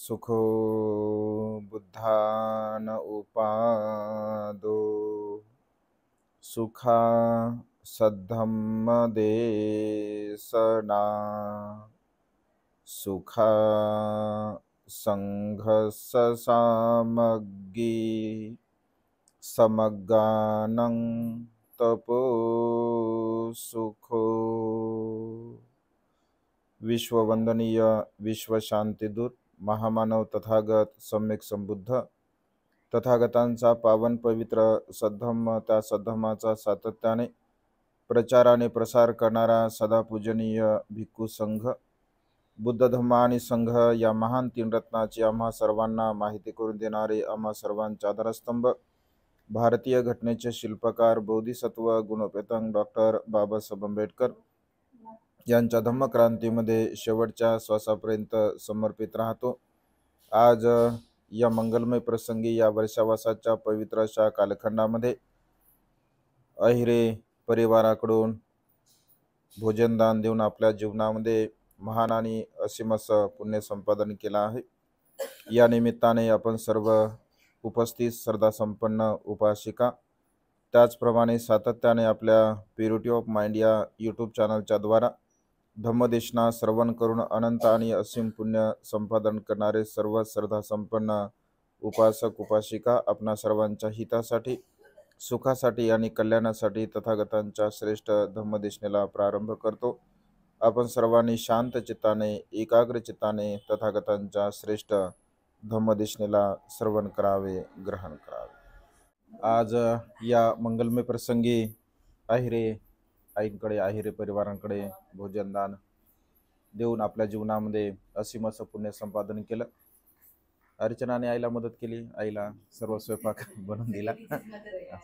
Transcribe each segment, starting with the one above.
सुखो बुद्धान उपादो सुखा सद्धम्मदेशना सुखा संघस्स सामग्गी समगानं तपो सुखो। विश्ववंदनीय विश्व शांतिदूत महामानव तथागत सम्यक संबुद्ध तथागतांचा पावन पवित्र सद्धम्म, त्या सद्धम्माचा सातत्याने प्रचार आणि प्रसार करणारा सदा पूजनीय भिक्खू संघ, बुद्ध धम्म आणि संघ या महान तीन रत्नाची आम्हा सर्वांना माहिती करून देणारे आम्हा सर्वांचे आधारस्तंभ, भारतीय घटनेचे शिल्पकार बोधिसत्व गुणपेतंग डॉक्टर बाबासाहेब आंबेडकर यांच्या धम्मक्रांतीमध्ये शेवटच्या श्वासापर्यंत समर्पित राहतो। आज या मंगलमय प्रसंगी या वर्षावासाच्या पवित्र अशा कालखंडामध्ये अहिरे परिवाराकडून भोजनदान देऊन आपल्या जीवनामध्ये महान आणि असीम असं पुण्य संपादन केलं आहे। या निमित्ताने आपण सर्व उपस्थित श्रद्धासंपन्न उपासिका, त्याचप्रमाणे सातत्याने आपल्या प्युरिटी ऑफ माइंड या यूट्यूब चॅनलच्या द्वारा धम्मदेशना श्रवण करून अनंत आणि असीम पुण्य संपादन करणारे सर्व श्रद्धासंपन्न उपासक उपासिका, आपणा सर्वांच्या हितासाठी, सुखासाठी आणि कल्याणासाठी तथागतांच्या श्रेष्ठ धम्मदेशनेला प्रारंभ करतो। आपण सर्वांनी शांत चित्ताने एकाग्र चित्ताने तथागतांच्या श्रेष्ठ धम्मदेशनेला श्रवण करावे, ग्रहण करावे। आज या मंगलमय प्रसंगी अहिरे आईंकडे, अहिरे परिवारांकडे भोजनदान देऊन आपल्या जीवनामध्ये असीम असं पुण्य संपादन केलं। अर्चनाने आईला मदत केली, आईला सर्व स्वयंपाक बनवून दिला,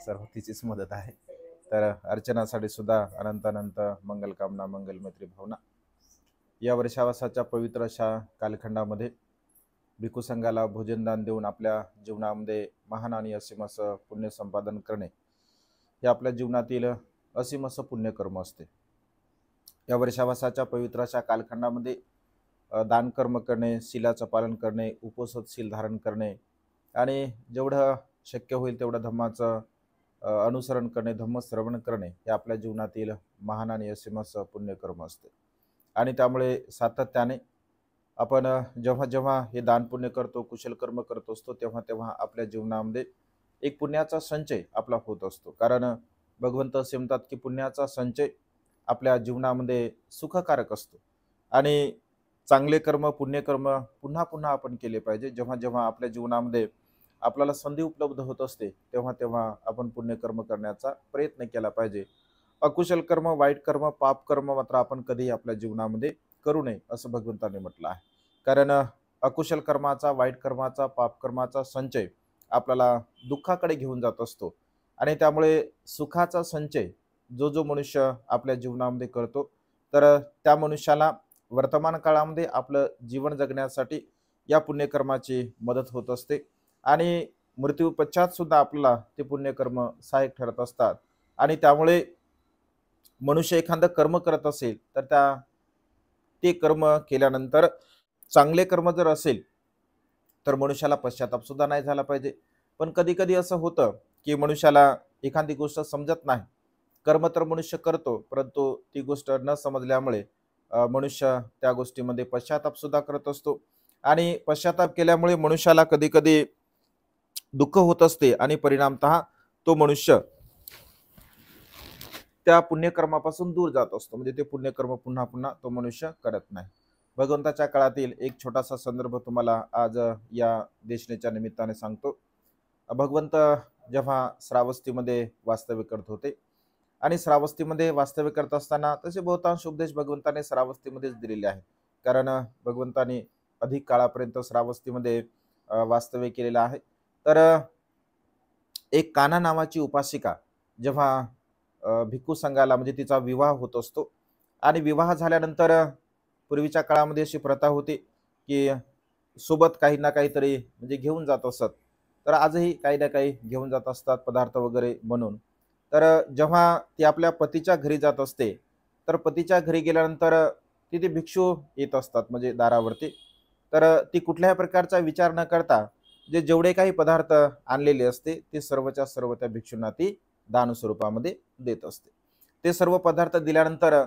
सर्व तिचीच मदत आहे। तर अर्चनासाठी सुद्धा अनंत अनंत मंगलकामना, मंगलमैत्री भावना। या वर्षावासाच्या पवित्र अशा कालखंडामध्ये भिक्खू संघाला भोजनदान देऊन आपल्या जीवनामध्ये महान आणि असीम असं पुण्य संपादन करणे हे आपल्या जीवनातील असीम असं पुण्यकर्म असते। या वर्षावासाच्या पवित्र अशा कालखंडामध्ये दान कर्म करणे, शीलाचं पालन करणे, उपोषणशील धारण करणे आणि जेवढं शक्य होईल तेवढं धम्माचं अनुसरण करणे, धम्म श्रवण करणे हे आपल्या जीवनातील महान आणि असीम असं पुण्यकर्म असते। आणि त्यामुळे सातत्याने आपण जेव्हा जेव्हा हे दान पुण्य करतो, कुशल कर्म करत असतो, तेव्हा तेव्हा आपल्या जीवनामध्ये एक पुण्याचा संचय आपला होत असतो। कारण भगवंत असे म्हणतात की पुण्याचा संचय आपल्या जीवनामध्ये सुखकारक असतो आणि चांगले कर्म, पुण्यकर्म पुन्हा पुन्हा आपण केले पाहिजे। जेव्हा जेव्हा आपल्या जीवनामध्ये आपल्याला संधी उपलब्ध होत असते तेव्हा तेव्हा आपण पुण्यकर्म करण्याचा प्रयत्न केला पाहिजे। अकुशल कर्म, वाईट कर्म, पाप कर्म मात्र आपण कधीही आपल्या जीवनामध्ये करू नये असं भगवंताने म्हटलं आहे। कारण अकुशल कर्माचा, वाईट कर्माचा, पाप कर्माचा संचय आपल्याला दुःखाकडे घेऊन जात असतो आणि त्यामुळे सुखाचा संचय जो जो मनुष्य आपल्या जीवनामध्ये करतो तर त्या मनुष्याला वर्तमान काळामध्ये आपलं जीवन जगण्यासाठी या पुण्यकर्माची मदत होत असते आणि मृत्यू पश्चात सुद्धा आपल्याला ते पुण्यकर्म सहाय्यक ठरत असतात। आणि त्यामुळे मनुष्य एखादं कर्म करत असेल तर ते कर्म केल्यानंतर चांगले कर्म जर असेल तर मनुष्याला पश्चाताप सुद्धा नाही झाला पाहिजे। पण कधी कधी असं होतं की मनुष्याला एखादी गोष्ट समजत नाही, कर्म तर मनुष्य करतो परंतु ती गोष्ट न समजल्यामुळे मनुष्य त्या गोष्टीमध्ये पश्चाताप सुद्धा करत असतो आणि पश्चाताप केल्यामुळे मनुष्याला कधी कधी दुःख होत असते आणि परिणामतः तो मनुष्य त्या पुण्यकर्मापासून दूर जात असतो, म्हणजे ते पुण्यकर्म पुन्हा पुन्हा तो मनुष्य करत नाही। भगवंताच्या काळातील एक छोटासा संदर्भ तुम्हाला आज या देशनेच्या निमित्ताने सांगतो। भगवंत जेव्हा श्रावस्तीमध्ये वास्तव्य करत होते आणि श्रावस्तीमध्ये वास्तव्य करत असताना तसे बहुतांश उपदेश भगवंताने श्रावस्तीमध्येच दिलेले आहे। कारण भगवंताने अधिक काळापर्यंत श्रावस्तीमध्ये वास्तव्य केलेलं आहे। तर एक काना नावाची उपासिका जेव्हा भिक्खू संघाला, म्हणजे तिचा विवाह होत असतो आणि विवाह झाल्यानंतर पूर्वीच्या काळामध्ये अशी प्रथा होती की सोबत काही ना काहीतरी म्हणजे घेऊन जात असत, तर आजही काही ना काही घेऊन जात असतात पदार्थ वगैरे बनवून। तर जेव्हा ती आपल्या पतीच्या घरी जात असते तर पतीच्या घरी गेल्यानंतर तिथे भिक्षू येत असतात म्हणजे दारावरती, तर ती कुठल्याही प्रकारचा विचार न करता जेवढे काही पदार्थ आणलेले असते ते सर्वच्या सर्व त्या भिक्षूंना ती दान स्वरूपामध्ये देत असते. ते सर्व पदार्थ दिल्यानंतर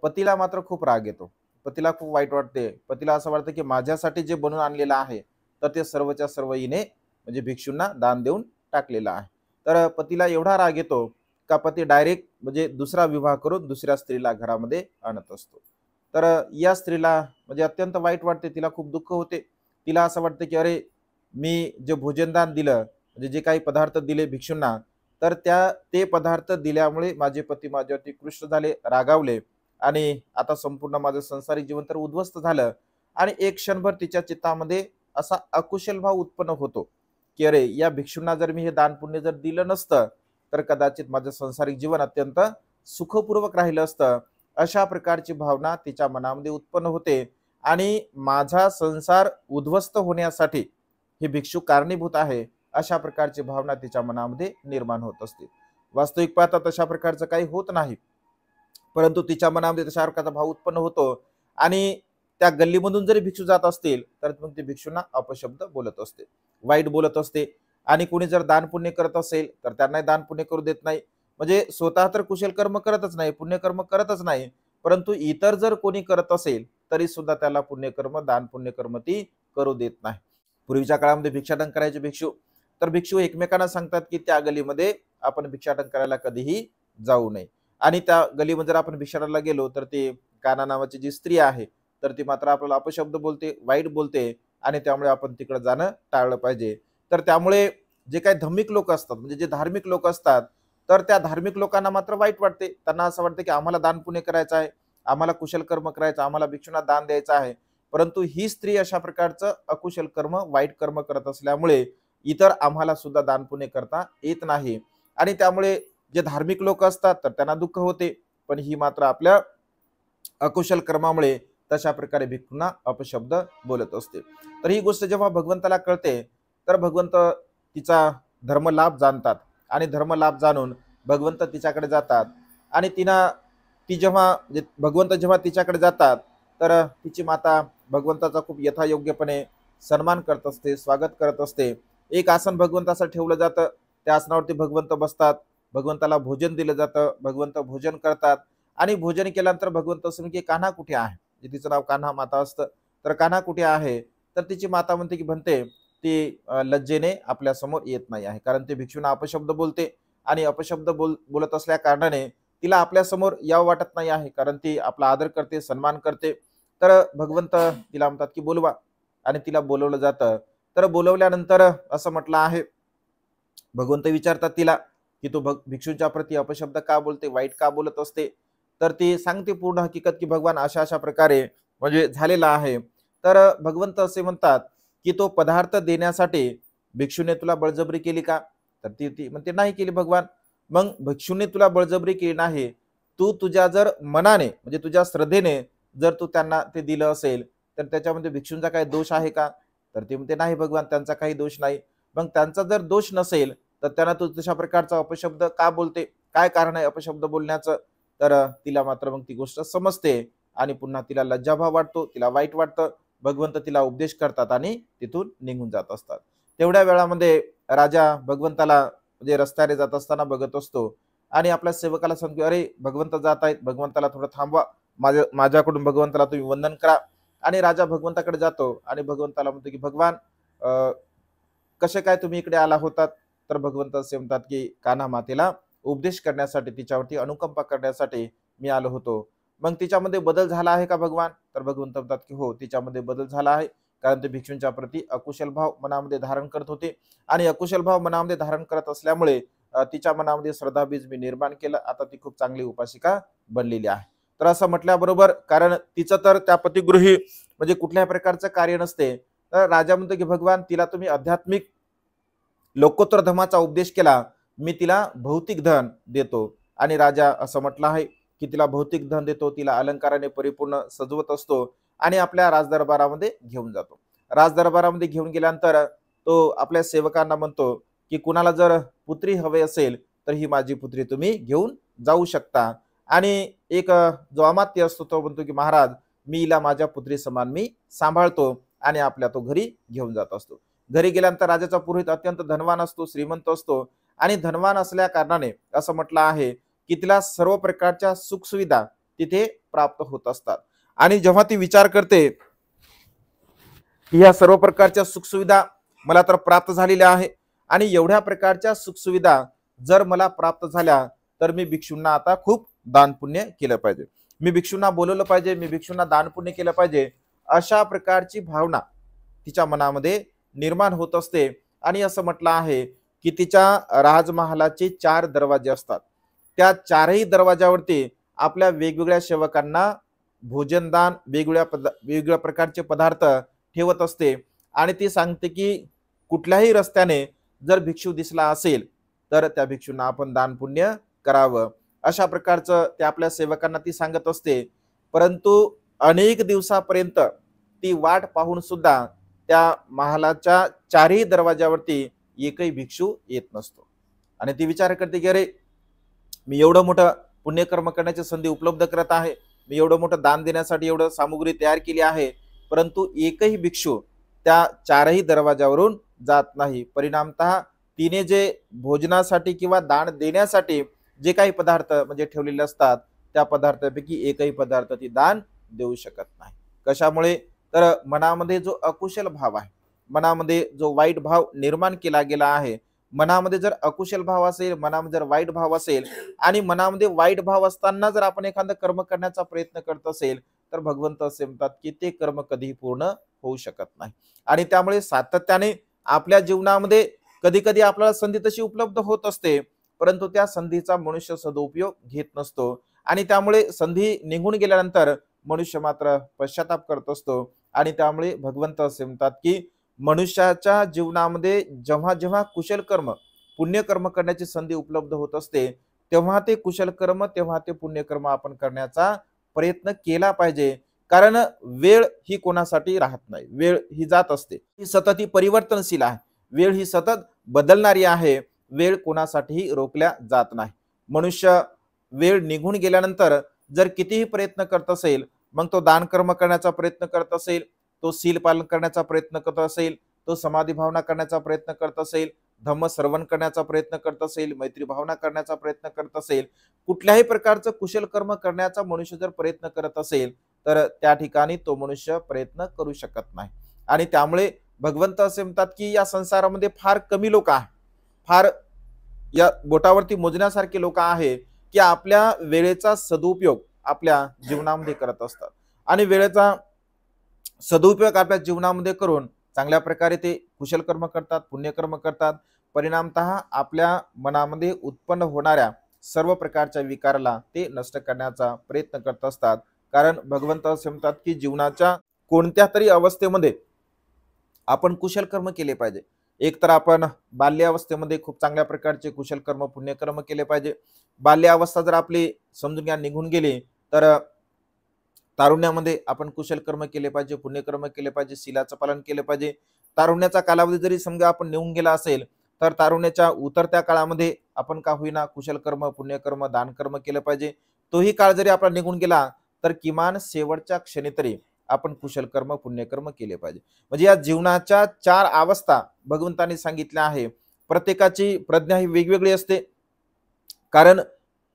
पतीला मात्र खूप राग येतो. पतीला खूप वाईट वाटते. पतीला असं वाटतं की माझ्यासाठी जे बनवून आणलेलं आहे तर ते सर्वच्या सर्व हिने म्हणजे भिक्षूंना दान देऊन टाकलेलं आहे. तर पतीला एवढा राग येतो का पती डायरेक्ट म्हणजे दुसरा विवाह करून दुसऱ्या स्त्रीला घरामध्ये आणत असतो. तर या स्त्रीला म्हणजे अत्यंत वाईट वाटते. तिला खूप दुःख होते. तिला असं वाटतं की अरे मी जे भोजनदान दिलं म्हणजे जे काही पदार्थ दिले भिक्षूंना तर ते पदार्थ दिल्यामुळे माझे पती माझ्यावरती कृष्ण झाले, रागावले आणि आता संपूर्ण माझं संसारिक जीवन तर उद्ध्वस्त झालं. आणि एक क्षणभर तिच्या चित्तामध्ये असा अकुशल भाव उत्पन्न होतो की अरे या भिक्षूंना जर मी हे दान पुण्य जर दिलं नसतं तर कदाचित माझं संसारिक जीवन अत्यंत सुखपूर्वक राहिलं असतं. अशा प्रकारची भावना तिच्या मनामध्ये उत्पन्न होते आणि माझा संसार उद्ध्वस्त होण्यासाठी हे भिक्षू कारणीभूत आहे अशा प्रकारची भावना तिच्या मनामध्ये निर्माण होत असते. वास्तविक पाहता तशा प्रकारचं काही होत नाही, परंतु तिच्या मनामध्ये तशा प्रकारचा भाव उत्पन्न होतो आणि त्या गल्लीमधून जरी भिक्षू जात असतील तर मग ते भिक्षूंना अपशब्द बोलत असते, वाईट बोलत असते. आणि कोणी जर दान पुण्य करत असेल तर त्यांनाही दान पुण्य करू देत नाही. म्हणजे स्वतः तर कुशल कर्म करतच नाही, पुण्यकर्म करतच नाही, परंतु इतर जर कोणी करत असेल तरी सुद्धा त्याला पुण्यकर्म दान पुण्यकर्म ती करू देत नाही. पूर्वीच्या काळामध्ये भिक्षाटन करायचे भिक्षू, तर भिक्षू एकमेकांना सांगतात की त्या गलीमध्ये आपण भिक्षाटन करायला कधीही जाऊ नये. आणि त्या गलीमध्ये जर आपण भिक्षाटनाला गेलो तर ती काना नावाची जी स्त्री आहे तर ती मात्र आपल्याला अपशब्द बोलते, वाईट बोलते आणि त्यामुळे आपण तिकडे जाणं टाळलं पाहिजे. तर त्यामुळे जे काही धार्मिक लोक असतात म्हणजे जे धार्मिक लोक असतात तर त्या धार्मिक लोकांना मात्र वाईट वाटते. त्यांना असं वाटतं की आम्हाला दान पुण्य करायचं आहे, आम्हाला कुशल कर्म करायचं, आम्हाला भिक्षूंना दान द्यायचं आहे, परंतु ही स्त्री अशा प्रकारचं अकुशल कर्म वाईट कर्म करत असल्यामुळे इतर आम्हाला सुद्धा दान पुण्य करता येत नाही. आणि त्यामुळे जे धार्मिक लोक असतात तर त्यांना दुःख होते, पण ही मात्र आपल्या अकुशल कर्मामुळे तशा प्रकारे भिक्षूंना अपशब्द बोलत असते. तर ही गोष्ट जेव्हा भगवंताला कळते तर भगवंत तिचा धर्मलाभ जाणतात आणि धर्मलाभ जाणून भगवंत तिच्याकडे जातात आणि भगवंत जेव्हा तिच्याकडे जातात तर तिची माता भगवंताचा खूप यथायोग्यपणे सन्मान करत असते, स्वागत करत असते. एक आसन भगवंताचं ठेवलं जातं, त्या आसनावरती भगवंत बसतात, भगवंताला भोजन दिलं जातं, भगवंत भोजन करतात आणि भोजन केल्यानंतर भगवंत असं की कान्हा कुठे आहे, तिचं नाव कान्हा माता असतं. तर कान्हा कुठे आहे तर तिची माता म्हणते की म्हणते ती लज्जेने आपल्या समोर येत नाही आहे, कारण ते भिक्षूंना अपशब्द बोलते आणि अपशब्द बोलत असल्या कारणाने तिला आपल्या समोर यावं वाटत नाही आहे, कारण ती आपला आदर करते, सन्मान करते. तर भगवंत तिला म्हणतात की बोलवा आणि तिला बोलवलं जातं. तर बोलवल्यानंतर असं म्हटलं आहे, भगवंत विचारतात तिला की तू भिक्षूंच्या प्रती अपशब्द का बोलते, वाईट का बोलत असते. तर ती सांगते पूर्ण हकीकत की भगवान अशा अशा प्रकारे म्हणजे झालेला आहे. तर भगवंत असे म्हणतात की तो पदार्थ देण्यासाठी भिक्षूने तुला बळजबरी केली का, तर ती म्हणते नाही केली भगवान. मग भिक्षूने तुला बळजबरी केली नाही, तू तुझ्या जर मनाने म्हणजे तुझ्या श्रद्धेने जर तू त्यांना ते दिलं असेल तर त्याच्यामध्ये भिक्षूंचा काही दोष आहे का, तर ते म्हणते नाही भगवान त्यांचा काही दोष नाही. मग त्यांचा जर दोष नसेल तर त्यांना तू तशा प्रकारचा अपशब्द का बोलते, काय कारण आहे अपशब्द बोलण्याचं. तर तिला मात्र मग ती गोष्ट समजते आणि पुन्हा तिला लज्जाभाव वाटतो, तिला वाईट वाटतं. भगवंत तिला उपदेश करतात आणि तिथून निघून जात असतात. तेवढ्या वेळामध्ये राजा भगवंताला म्हणजे रस्त्याने जात असताना बघत असतो आणि आपल्या सेवकाला सांगतो अरे भगवंत जात आहेत, भगवंताला थोडं थांबवा, माझ्याकडून भगवंताला तुम्ही वंदन करा. आणि राजा भगवंताकडे जातो आणि भगवंताला म्हणतो की भगवान कसे काय तुम्ही इकडे आला होतात. तर भगवंत असे म्हणतात की कान्हा मातेला उपदेश करण्यासाठी, तिच्यावरती अनुकंपा करण्यासाठी मी आलो होतो. मग तिच्यामध्ये बदल झाला आहे का भगवान, तर भगवंत म्हणतात की हो तिच्यामध्ये बदल झाला आहे, कारण ते भिक्षूंच्या प्रती अकुशल भाव मनामध्ये धारण करत होते आणि अकुशल भाव मनामध्ये धारण करत असल्यामुळे तिच्या मनामध्ये श्रद्धाबीज मी निर्माण केलं. आता ती खूप चांगली उपासिका बनलेली आहे. तर असं म्हटल्याबरोबर कारण तिचं तर त्या पतिगृही म्हणजे कुठल्याही प्रकारचं कार्य नसते. तर राजा म्हणतो की भगवान तिला तुम्ही आध्यात्मिक लोकोत्तर धर्माचा उपदेश केला, मी तिला भौतिक धन देतो. आणि राजा असं म्हटलं आहे की तिला भौतिक धन देतो, तिला अलंकाराने परिपूर्ण सजवत असतो आणि आपल्या राजदरबारामध्ये घेऊन जातो. राजदरबारामध्ये घेऊन गेल्यानंतर तो आपल्या सेवकांना म्हणतो की कुणाला जर पुत्री हवे असेल तर ही माझी पुत्री तुम्ही घेऊन जाऊ शकता. आणि एक जो अमात्य असतो तो म्हणतो की महाराज मी हिला माझ्या पुत्री समान मी सांभाळतो आणि आपल्या तो घरी घेऊन जात असतो. घरी गेल्यानंतर राजाचा पुरोहित अत्यंत धनवान असतो, श्रीमंत असतो आणि धनवान असल्या कारणाने असं म्हटलं आहे की तिला सर्व प्रकारच्या सुखसुविधा तिथे प्राप्त होत असतात. आणि जेव्हा ती विचार करते की ह्या सर्व प्रकारच्या सुखसुविधा मला तर प्राप्त झालेल्या आहे आणि एवढ्या प्रकारच्या सुखसुविधा जर मला प्राप्त झाल्या तर मी भिक्षूंना आता खूप दान पुण्य केलं पाहिजे, मी भिक्षूंना बोलवलं पाहिजे, मी भिक्षूंना दान पुण्य केलं पाहिजे, अशा प्रकारची भावना तिच्या मनामध्ये निर्माण होत असते. आणि असं म्हटलं आहे की तिच्या राजमहालाचे 4 दरवाजे असतात. त्या 4ही दरवाजावरती आपल्या वेगवेगळ्या सेवकांना भोजनदान, वेगवेगळ्या प्रकारचे पदार्थ ठेवत असते. आणि ती सांगते की कुठल्याही रस्त्याने जर भिक्षू दिसला असेल तर त्या भिक्षूंना आपण दान पुण्य करावं, अशा प्रकारचं ते आपल्या सेवकांना ती सांगत असते. परंतु अनेक दिवसापर्यंत ती वाट पाहून सुद्धा त्या महालाच्या 4ही दरवाजावरती एकही भिक्षू येत नसतो. आणि ती विचार करते की अरे, मी एवढं मोठं पुण्यकर्म करण्याची संधी उपलब्ध करत आहे, मी एवढं मोठं दान देण्यासाठी एवढं सामुग्री तयार केली आहे, परंतु एकही भिक्षू त्या 4ही दरवाजावरून जात नाही. परिणामतः तिने जे भोजनासाठी किंवा दान देण्यासाठी जे काही पदार्थ म्हणजे ठेवलेले असतात त्या पदार्थापैकी एकही पदार्थ ती दान देऊ शकत नाही. कशामुळे? तर मनामध्ये जो अकुशल भाव आहे, मनामध्ये जो वाईट भाव निर्माण केला गेला आहे, मनामध्ये जर अकुशल भाव असेल, मनामध्ये जर वाईट भाव असेल आणि मनामध्ये वाईट भाव असताना जर आपण एखादं कर्म करण्याचा प्रयत्न करत असेल तर भगवंत असे म्हणतात की ते कर्म कधीही पूर्ण होऊ शकत नाही. आणि त्यामुळे सातत्याने आपल्या जीवनामध्ये कधी कधी आपल्याला संधी तशी उपलब्ध होत असते, परंतु त्या संधीचा मनुष्य सदुपयोग घेत नसतो आणि त्यामुळे संधी निघून गेल्यानंतर मनुष्य मात्र पश्चाताप करत असतो. आणि त्यामुळे भगवंत असे म्हणतात की मनुष्याच्या जीवनामध्ये जेव्हा जेव्हा कुशल कर्म, पुण्यकर्म करण्याची संधी उपलब्ध होत असते तेव्हा ते कुशल कर्म, तेव्हा ते पुण्यकर्म आपण करण्याचा प्रयत्न केला पाहिजे. कारण वेळ ही कोणासाठी राहत नाही, वेळ ही जात असते, ही सतत ही परिवर्तनशील आहे, वेळ ही सतत बदलणारी आहे, वेळ कोणासाठीही रोखल्या जात नाही. मनुष्य वेळ निघून गेल्यानंतर जर कितीही प्रयत्न करत असेल, मग तो दान कर्म करण्याचा प्रयत्न करत असेल, तो शील पालन करण्याचा प्रयत्न करत असेल, तो समाधी भावना करण्याचा प्रयत्न करत असेल, धम्म श्रवण करण्याचा प्रयत्न करत असेल, मैत्री भावना करण्याचा प्रयत्न करत असेल, कुठल्याही प्रकारचं कुशल कर्म करण्याचा मनुष्य जर प्रयत्न करत असेल तर त्या ठिकाणी तो मनुष्य प्रयत्न करू शकत नाही. आणि त्यामुळे भगवंत असे म्हणतात की या संसारामध्ये फार कमी लोक आहेत, फार या बोटावरती मोजण्यासारखे लोक आहे की आपल्या वेळेचा सदुपयोग आपल्या जीवनामध्ये करत असतात आणि वेळेचा सदुपयोग आपल्या जीवनामध्ये करून चांगल्या प्रकारे ते कुशल कर्म करतात, पुण्यकर्म करतात. परिणामतः आपल्या मनामध्ये उत्पन्न होणाऱ्या सर्व प्रकारच्या विकाराला ते नष्ट करण्याचा प्रयत्न करत असतात. कारण भगवंत असे म्हणतात की जीवनाच्या कोणत्या तरी अवस्थेमध्ये आपण कुशल कर्म केले पाहिजे. एक तर आपण बाल्यावस्थेमध्ये खूप चांगल्या प्रकारचे कुशल कर्म, पुण्यकर्म केले पाहिजे. बाल्यावस्था जर आपली समजून घ्या निघून गेली तर तारुण्यामध्ये आपण कुशल कर्म केले पाहिजे, पुण्यकर्म केले पाहिजे, शीलाचं पालन केले पाहिजे. तारुण्याचा कालावधी जरी समजा आपण निघून गेला असेल तर तारुण्याच्या उतरत्या काळामध्ये आपण का होईना कुशल कर्म, पुण्यकर्म, दानकर्म केलं पाहिजे. तोही काळ जरी आपला निघून गेला तर किमान शेवटच्या क्षणी तरी आपण कुशल कर्म, पुण्यकर्म केले पाहिजे. म्हणजे या जीवनाच्या 4 अवस्था भगवंतांनी सांगितल्या आहे. प्रत्येकाची प्रज्ञा ही वेगवेगळी असते, कारण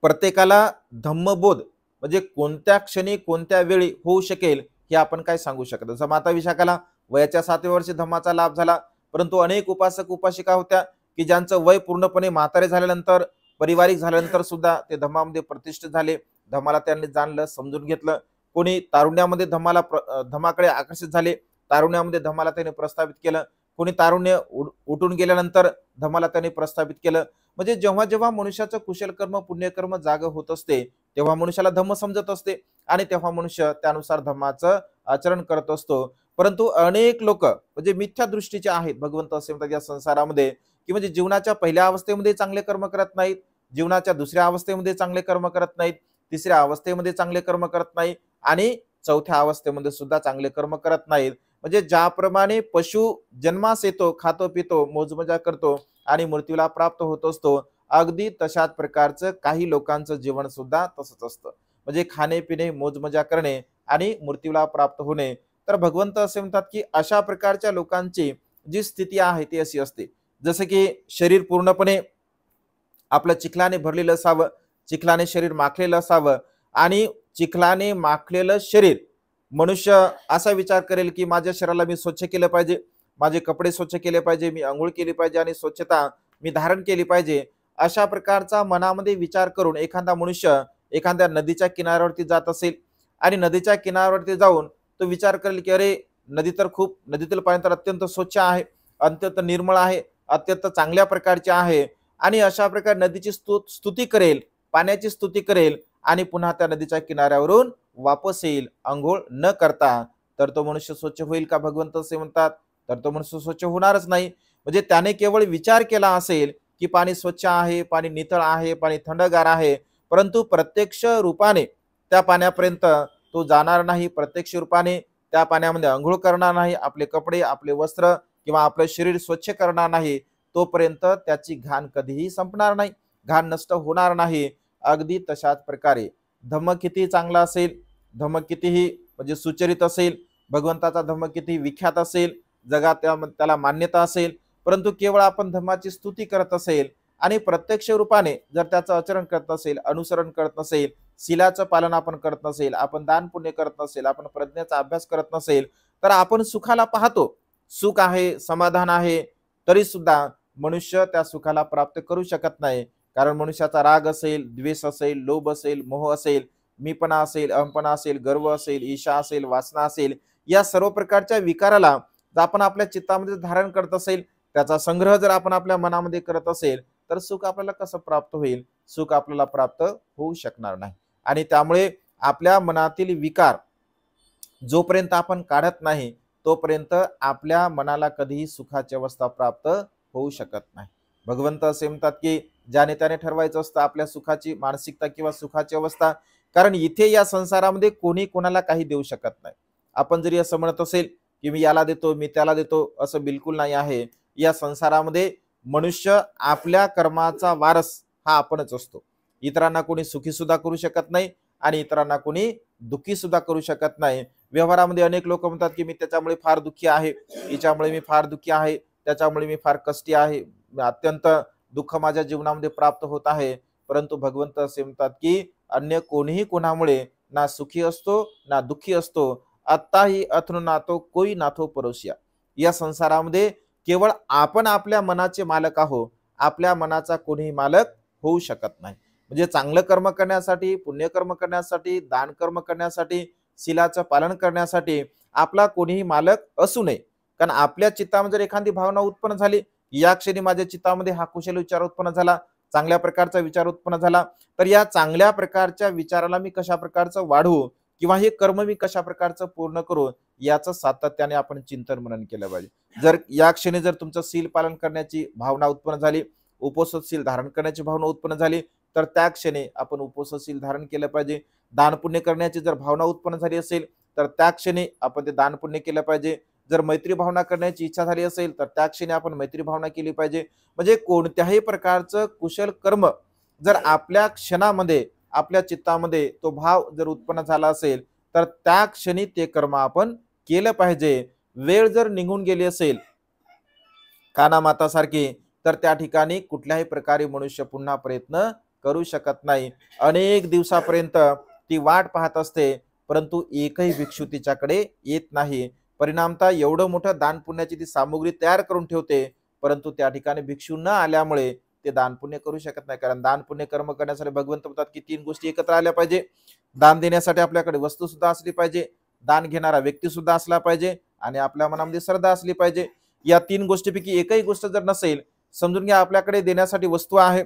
प्रत्येकाला धम्मबोध म्हणजे कोणत्या क्षणी कोणत्या वेळी होऊ शकेल हे आपण काय सांगू शकत. जसं माता विशाखाला वयाच्या 7व्या वर्षी धम्माचा लाभ झाला, परंतु अनेक उपासक उपासिका होत्या की ज्यांचं वय पूर्णपणे म्हातारे झाल्यानंतर, पारिवारिक झाल्यानंतर सुद्धा ते धम्मामध्ये प्रतिष्ठित झाले. धम्माला त्यांनी जाणलं, समजून घेतलं. कोणी तारुण्यामध्ये धम्माकडे आकर्षित झाले, तारुण्यामध्ये धम्माला त्यांनी प्रस्थापित केलं. कोणी तारुण्य उठून गेल्यानंतर धम्माला त्यांनी प्रस्थापित केलं. म्हणजे जेव्हा जेव्हा मनुष्याचं कुशल कर्म, पुण्यकर्म जाग होत असते तेव्हा मनुष्याला धम्म समजत असते आणि तेव्हा मनुष्य त्यानुसार धम्माचं आचरण करत असतो. परंतु अनेक लोक म्हणजे मिथ्या दृष्टीचे आहेत. भगवंत असे म्हणतात या संसारामध्ये की म्हणजे जीवनाच्या पहिल्या अवस्थेमध्ये चांगले कर्म करत नाहीत, जीवनाच्या दुसऱ्या अवस्थेमध्ये चांगले कर्म करत नाहीत, तिसऱ्या अवस्थेमध्ये चांगले कर्म करत नाहीत आणि चौथ्या अवस्थेमध्ये सुद्धा चांगले कर्म करत नाहीत. म्हणजे ज्याप्रमाणे पशु जन्मास येतो, खातो पितो, मोजमजा करतो आणि मृत्यूला प्राप्त होत असतो, अगदी तशाच प्रकारचं काही लोकांचं जीवन सुद्धा तसंच असतं. म्हणजे खाणे पिणे, मोजमजा करणे आणि मृत्यूला प्राप्त होणे. तर भगवंत असे म्हणतात की अशा प्रकारच्या लोकांची जी स्थिती आहे ती अशी असते, जसं की शरीर पूर्णपणे आपलं चिखलाने भरलेलं असावं, चिखलाने शरीर माखलेलं असावं आणि चिखलाने माखलेलं शरीर, मनुष्य असा विचार करेल की माझ्या शरीराला मी स्वच्छ केलं पाहिजे, माझे कपडे स्वच्छ केले पाहिजे, मी अंघोळ केली पाहिजे आणि स्वच्छता मी धारण केली पाहिजे. अशा प्रकारचा मनामध्ये विचार करून एखादा मनुष्य एखाद्या नदीच्या किनाऱ्यावरती जात असेल आणि नदीच्या किनाऱ्यावरती जाऊन तो विचार करेल की अरे, नदी तर खूप, नदीतील पाणी तर अत्यंत स्वच्छ आहे, अत्यंत निर्मळ आहे, अत्यंत चांगल्या प्रकारचे आहे आणि अशा प्रकारे नदीची स्तुती करेल, पाण्याची स्तुती करेल आणि पुन्हा त्या नदीच्या किनाऱ्यावरून वापस येईल अंघोळ न करता. तर तो मनुष्य स्वच्छ होईल का? भगवंत असे म्हणतात, तर तो मनुष्य स्वच्छ होणारच नाही. म्हणजे त्याने केवळ विचार केला असेल की पाणी स्वच्छ आहे, पाणी नितळ आहे, पाणी थंडगार आहे, परंतु प्रत्यक्ष रूपाने त्या पाण्यापर्यंत तो जाणार नाही, प्रत्यक्ष रूपाने त्या पाण्यामध्ये अंघोळ करणार नाही, आपले कपडे, आपले वस्त्र किंवा आपलं शरीर स्वच्छ करणार नाही, तोपर्यंत त्याची घाण कधीही संपणार नाही, घाण नष्ट होणार नाही. अगदी तशाच प्रकारे धम्म किती चांगला असेल, धम्म कितीही म्हणजे सुचरित असेल, भगवंताचा धम्म किती विख्यात असेल, जगात त्याला मान्यता असेल, परंतु केवळ आपण धम्माची स्तुती करत असेल आणि प्रत्यक्ष रूपाने जर त्याचं आचरण करत असेल, अनुसरण करत नसेल, शीलाचं पालन आपण करत नसेल, आपण दान पुण्य करत नसेल, आपण प्रज्ञेचा अभ्यास करत नसेल, तर आपण सुखाला पाहतो, सुख आहे, समाधान आहे, तरी सुद्धा मनुष्य त्या सुखाला प्राप्त करू शकत नाही. कारण मनुष्याचा राग असेल, द्वेष असेल, लोभ असेल, मोह असेल, मीपणा असेल, अहंपणा असेल, गर्व असेल, ईर्ष्या असेल, वासना असेल, या सर्व प्रकारच्या विकाराला जर आपण आपल्या चित्तामध्ये धारण करत असेल, त्याचा संग्रह जर आपण आपल्या मनामध्ये करत असेल, तर सुख आपल्याला कसं प्राप्त होईल? सुख आपल्याला प्राप्त होऊ शकणार नाही. आणि त्यामुळे आपल्या मनातील विकार जोपर्यंत आपण काढत नाही, तोपर्यंत आपल्या मनाला कधीही सुखाची अवस्था प्राप्त होऊ शकत नाही. भगवंत असे म्हणतात की ज्याने त्याने ठरवायचं असतं आपल्या सुखाची मानसिकता किंवा सुखाची अवस्था. कारण इथे या संसारामध्ये कोणी कोणाला काही देऊ शकत नाही. आपण जरी असं म्हणत असेल की मी याला देतो, मी त्याला देतो, असं बिलकुल नाही आहे. या संसारामध्ये मनुष्य आपल्या कर्माचा वारस हा आपणच असतो. इतरांना कोणी सुखी सुद्धा करू शकत नाही आणि इतरांना कोणी दुःखी सुद्धा करू शकत नाही. व्यवहारामध्ये अनेक लोक म्हणतात की मी त्याच्यामुळे फार दुःखी आहे, हिच्यामुळे मी फार दुःखी आहे, त्याच्यामुळे मी फार कष्टी आहे, अत्यंत दुःख माझ्या जीवनामध्ये प्राप्त होत आहे. परंतु भगवंत असे म्हणतात की अन्य कोणीही कोणामुळे ना सुखी असतो ना दुःखी असतो. आत्ताही अथनु नातो कोई नाथो परोसिया. या संसारामध्ये केवळ आपण आपल्या मनाचे मालक आहोत, आपल्या मनाचा कोणीही मालक होऊ शकत नाही. म्हणजे चांगलं कर्म करण्यासाठी, पुण्यकर्म करण्यासाठी, दान कर्म करण्यासाठी, शीलाचं पालन करण्यासाठी आपला कोणीही मालक असू नये. कारण आपल्या चित्तामध्ये जर एखादी भावना उत्पन्न झाली, या क्षणी माझ्या चित्तामध्ये हा कुशल विचार उत्पन्न झाला, चांगल्या प्रकारचा विचार उत्पन्न झाला, तर या चांगल्या प्रकारच्या विचाराला मी कशा प्रकारचं वाढवू किंवा हे कर्म मी कशा प्रकारचं पूर्ण करू, याचं सातत्याने आपण चिंतन मनन केलं पाहिजे. जर या क्षणी जर तुमचं शील पालन करण्याची भावना उत्पन्न झाली, उपोषणशील धारण करण्याची भावना उत्पन्न झाली, तर त्या क्षणी आपण उपोषणशील धारण केलं पाहिजे. दान पुण्य करण्याची जर भावना उत्पन्न झाली असेल, तर त्या क्षणी आपण ते दान पुण्य केलं पाहिजे. जर मैत्री भावना करण्याची इच्छा झाली असेल, तर त्या क्षणी आपण मैत्री भावना केली पाहिजे. म्हणजे कोणत्याही प्रकारचं कुशल कर्म जर आपल्या क्षणामध्ये, आपल्या चित्तामध्ये तो भाव जर उत्पन्न झाला असेल, तर त्या क्षणी ते कर्म आपण केलं पाहिजे. वेळ जर निघून गेली असेल कानामातासारखी, तर त्या ठिकाणी कुठल्याही प्रकारे मनुष्य पुन्हा प्रयत्न करू शकत नाही. अनेक दिवसापर्यंत ती वाट पाहत असते, परंतु एकही भिक्षू तिच्याकडे येत नाही. परिणामतः एवढं मोठं दान पुण्याची ती सामुग्री तयार करून ठेवते, परंतु त्या ठिकाणी भिक्षू न आल्यामुळे ते दान पुण्य करू शकत नाही. कारण दान पुण्य कर्म करण्यासाठी भगवंत म्हणतात की 3 गोष्टी एकत्र आल्या पाहिजे. दान देण्यासाठी आपल्याकडे वस्तू सुद्धा असली पाहिजे, दान घेणारा व्यक्ती सुद्धा असला पाहिजे आणि आपल्या मनामध्ये श्रद्धा असली पाहिजे. या 3 गोष्टीपैकी एकही गोष्ट जर नसेल, समजून घ्या आपल्याकडे देण्यासाठी वस्तू आहे,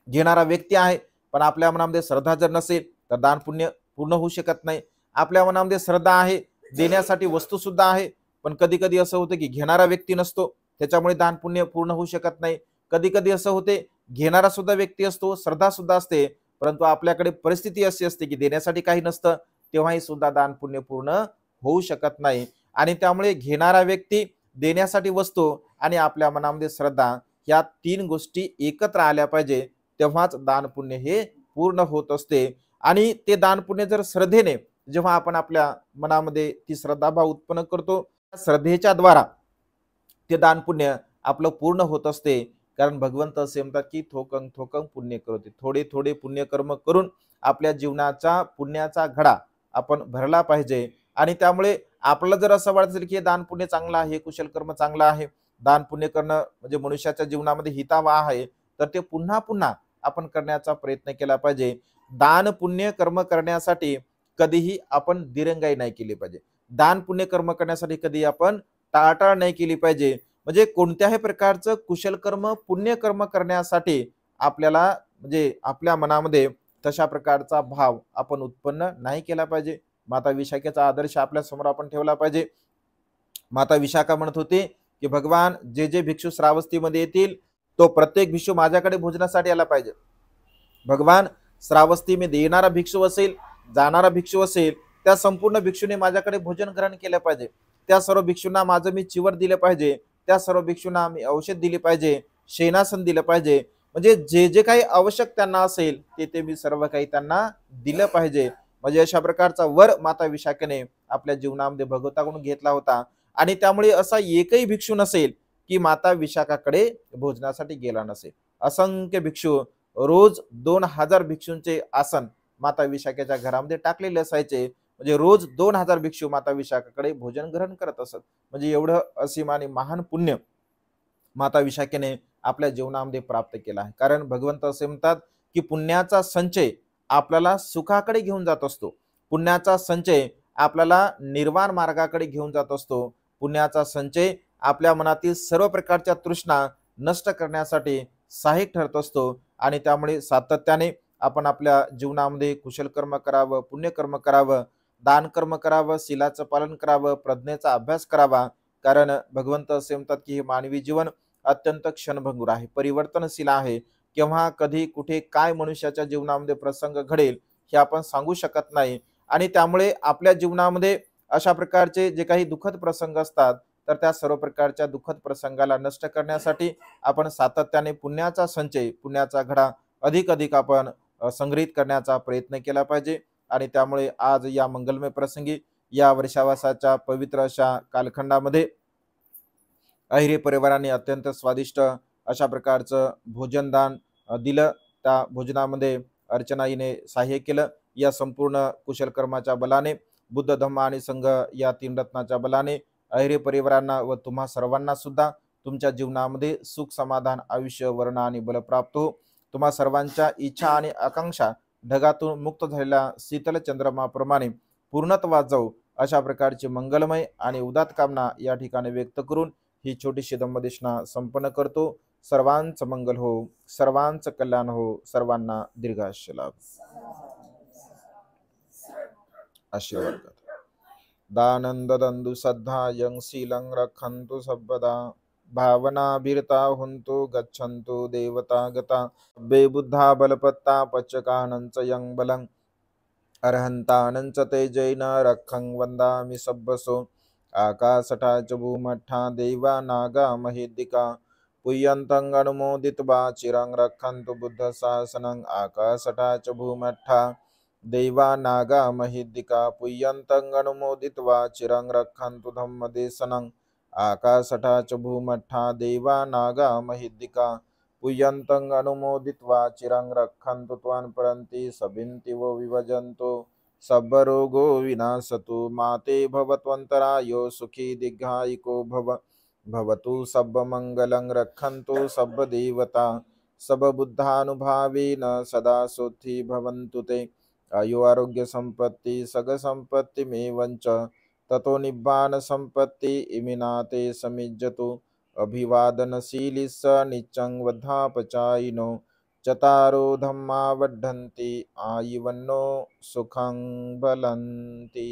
घेणारा व्यक्ती आहे, पण आपल्या मनामध्ये श्रद्धा जर नसेल, तर दान पुण्य पूर्ण होऊ शकत नाही. आपल्या मनामध्ये श्रद्धा आहे, देण्यासाठी वस्तू सुद्धा आहे, पण कधी कधी असं होतं की घेणारा व्यक्ती नसतो, त्याच्यामुळे दान पुण्य पूर्ण होऊ शकत नाही. कधी कधी असं होते घेणारा सुद्धा व्यक्ती असतो, श्रद्धा सुद्धा असते, परंतु आपल्याकडे परिस्थिती अशी असते की देण्यासाठी काही नसतं, तेव्हाही सुद्धा दान पुण्य पूर्ण होऊ शकत नाही. आणि त्यामुळे घेणारा व्यक्ती, देण्यासाठी वस्तू आणि आपल्या मनामध्ये श्रद्धा, या 3 गोष्टी एकत्र आल्या पाहिजे, तेव्हाच दान पुण्य हे पूर्ण होत असते. आणि ते दान पुण्य जर श्रद्धेने जेव्हा आपण आपल्या मनामध्ये ती श्रद्धाभाव उत्पन्न करतो, श्रद्धेच्या द्वारा ते दान पुण्य आपलं पूर्ण होत असते. कारण भगवंत असे म्हणतात की थोकं थोकं पुण्य करते, थोडे थोडे पुण्यकर्म करून आपल्या जीवनाचा पुण्याचा घडा आपण भरला पाहिजे. आणि त्यामुळे आपल्याला जर असं वाटत असेल की हे दान पुण्य चांगलं आहे, कुशल कर्म चांगलं आहे, दान पुण्य करणं म्हणजे मनुष्याच्या जीवनामध्ये हितावा आहे, तर ते पुन्हा पुन्हा आपण करण्याचा प्रयत्न केला पाहिजे. दान पुण्य कर्म करण्यासाठी कधीही आपण दिरंगाई नाही केली पाहिजे. दान पुण्य कर्म करण्यासाठी कधी आपण टाळाटाळ नाही केली पाहिजे. म्हणजे कोणत्याही प्रकारचं कुशल कर्म पुण्य कर्म करण्यासाठी आपल्याला म्हणजे आपल्या मनामध्ये तशा प्रकारचा भाव आपण उत्पन्न नाही केला पाहिजे. माता विशाखेचा आदर्श आपल्या समोर आपण ठेवला पाहिजे. माता विशाखा म्हणत होते की भगवान जे जे भिक्षू श्रावस्तीमध्ये येतील तो प्रत्येक भिक्षू माझ्याकडे भोजनासाठी आला पाहिजे. भगवान श्रावस्तीमध्ये येणारा भिक्षू असेल, जाणारा भिक्षू असेल, त्या संपूर्ण भिक्षूने माझ्याकडे भोजन ग्रहण केलं पाहिजे. त्या सर्व भिक्षूंना माझं मी चिवर दिलं पाहिजे, त्या सर्व भिक्षूंना मी औषध दिले पाहिजे, शेणासन दिलं पाहिजे. म्हणजे जे जे काही आवश्यक त्यांना असेल ते ते मी सर्व काही त्यांना दिलं पाहिजे. म्हणजे अशा प्रकारचा वर माता विशाखेने आपल्या जीवनामध्ये भगवंताकडून घेतला होता. आणि त्यामुळे असा एकही भिक्षू नसेल की माता विशाखाकडे भोजनासाठी गेला नसेल. असंख्य भिक्षू, रोज 2000 भिक्षूंचे आसन माता विशाखेच्या घरामध्ये टाकलेले असायचे. म्हणजे रोज 2000 भिक्षू माता विशाखाकडे भोजन ग्रहण करत असत. म्हणजे एवढं असीम आणि महान पुण्य माता विशाखेने आपल्या जीवनामध्ये प्राप्त केला आहे. कारण भगवंत असे म्हणतात की पुण्याचा संचय आपल्याला सुखाकडे घेऊन जात असतो, पुण्याचा संचय आपल्याला निर्वाण मार्गाकडे घेऊन जात असतो, पुण्याचा संचय आपल्या मनातील सर्व प्रकारच्या तृष्णा नष्ट करण्यासाठी सहाय्यक ठरत असतो. आणि त्यामुळे सातत्याने आपण आपल्या जीवनामध्ये कुशल कर्म करावं, पुण्यकर्म करावं, दान कर्म करावं, शीलाचं पालन करावं, प्रज्ञेचा अभ्यास करावा. कारण भगवंत असे म्हणतात की हे मानवी जीवन अत्यंत क्षणभंगूर आहे, परिवर्तनशील आहे. केव्हा कधी कुठे काय मनुष्याच्या जीवनामध्ये प्रसंग घडेल हे आपण सांगू शकत नाही. आणि त्यामुळे आपल्या जीवनामध्ये अशा प्रकारचे जे काही दुःखद प्रसंग असतात, तर त्या सर्व प्रकारच्या दुःखद प्रसंगाला नष्ट करण्यासाठी आपण सातत्याने पुण्याचा संचय, पुण्याचा घडा अधिक अधिक आपण संग्रहित करण्याचा प्रयत्न केला पाहिजे. आणि त्यामुळे आज या मंगलमय प्रसंगी या वर्षावासाच्या पवित्र अशा कालखंडामध्ये अहिरे परिवाराने अत्यंत स्वादिष्ट अशा प्रकारचं भोजनदान दिलं. त्या भोजनामध्ये अर्चनाईने सहाय्य केलं. या संपूर्ण कुशल कर्माच्या बलाने, बुद्ध धम्म आणि संघ या तीन रत्नाच्या बलाने अहिरे परिवारांना व तुम्हा सर्वांना सुद्धा तुमच्या जीवनामध्ये सुख, समाधान, आयुष्य, वर्ण आणि बल प्राप्त हो. तुम्हा सर्वांच्या इच्छा आणि आकांक्षा ढगातून मुक्त झालेल्या शीतल चंद्रमाप्रमाणे पूर्णत्वात जाऊ, अशा प्रकारची मंगलमय आणि उदात्त कामना या ठिकाणी व्यक्त करून ही छोटीशी दंबदेशना संपन्न करतो. सर्वांचं मंगल हो, सर्वांचं कल्याण हो, सर्वांना दीर्घायुष्य लाभ. आशीर्वाद. दानंद दंदु सद्धायं शीलं रक्षन्तु सर्वदा, भावनाभिरता हुन्तु गच्छन्तु देवता गता, बेबुद्धा बलपत्ता पच्चकानंच यं बलं, अर्हन्तानंच तेजैन रक्षं वन्दामि सब्बसो, आकाशठा च भूमठा देवा नागा महेद्दिका, पुय्यन्तं अनुमोदित्वा चिरं रक्षन्तु बुद्धशासनं, आकाशठा च भूमठा देवा नागा महेद्दिका, पुय्यन्तं अनुमोदित्वा चिरं रक्षन्तु धम्मदेशनं, आकाशठा च भूमठा देवा नागा महेद्दिका, पुय्यन्तं अनुमोदित्वा चिरं रक्षन्तु त्वां परन्ति सबिन्ति वो विभजन्तु, सर्वरोगो विनाशतु माते भवत्वन्तरायो, सुखी दीर्घायिको भवतु सर्वमङ्गलं, रक्षन्तु सर्वदेवता सर्वबुद्धानुभावेन, सदा सोत्थि भवन्तु ते, आयु आरोग्य संपत्ति सग संपत्ति मेवंच, ततो निब्बान संपत्ति इमिनाते समिज्जतु, अभिवादनशीलिस नित्यं वधापचायिनो, चतारो धम्मा वर्धन्ति आयिवन्नो सुखं बलन्ति.